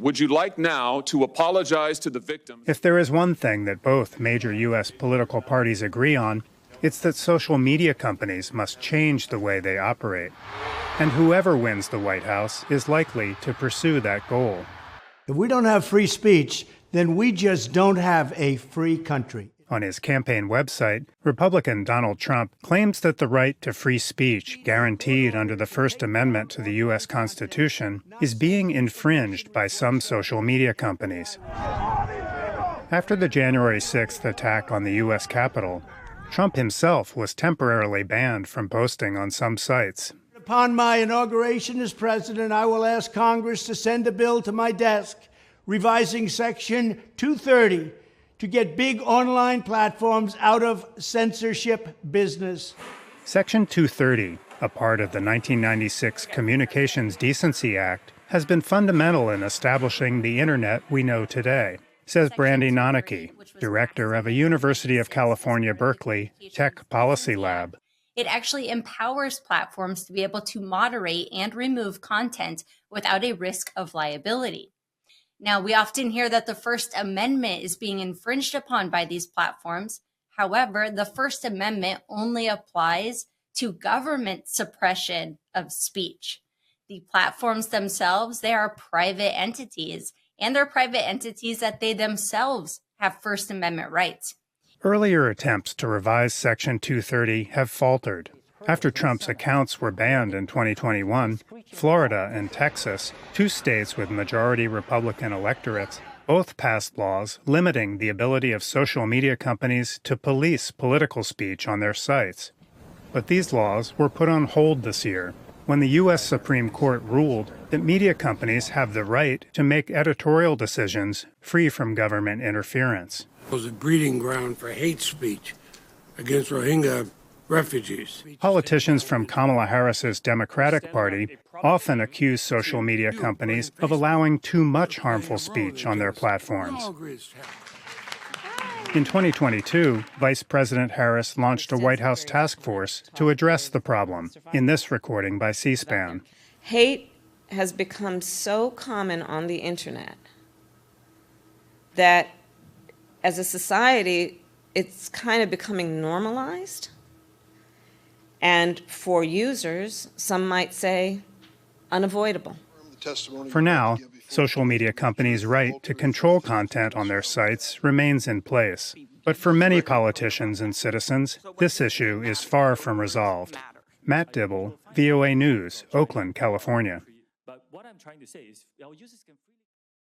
would you like now to apologize to the victims? If there is one thing that both major U.S. political parties agree on, it's that social media companies must change the way they operate. And whoever wins the White House is likely to pursue that goal. If we don't have free speech, then we just don't have a free country. On his campaign website, Republican Donald Trump claims that the right to free speech, guaranteed under the First Amendment to the U.S. Constitution, is being infringed by some social media companies. After the January 6th attack on the U.S. Capitol, Trump himself was temporarily banned from posting on some sites. Upon my inauguration as president, I will ask Congress to send a bill to my desk revising Section 230 to get big online platforms out of censorship business. Section 230, a part of the 1996 Communications Decency Act, has been fundamental in establishing the Internet we know today, says Brandy Noneke, director of a University of California, Berkeley Tech Policy Lab. It actually empowers platforms to be able to moderate and remove content without a risk of liability. Now, we often hear that the First Amendment is being infringed upon by these platforms. However, the First Amendment only applies to government suppression of speech. The platforms themselves, they are private entities, and they're private entities that they themselves have First Amendment rights. Earlier attempts to revise Section 230 have faltered. After Trump's accounts were banned in 2021, Florida and Texas, two states with majority Republican electorates, both passed laws limiting the ability of social media companies to police political speech on their sites. But these laws were put on hold this year when the U.S. Supreme Court ruled that media companies have the right to make editorial decisions free from government interference. It was a breeding ground for hate speech against Rohingya refugees. Politicians from Kamala Harris's Democratic Party often accuse social media companies of allowing too much harmful speech on their platforms. In 2022, Vice President Harris launched a White House task force to address the problem, in this recording by C-SPAN. Hate has become so common on the internet that as a society, it's kind of becoming normalized. And for users, some might say, unavoidable. For now, social media companies' right to control content on their sites remains in place. But for many politicians and citizens, this issue is far from resolved. Matt Dibble, VOA News, Oakland, California. But what I'm trying to say is, our users can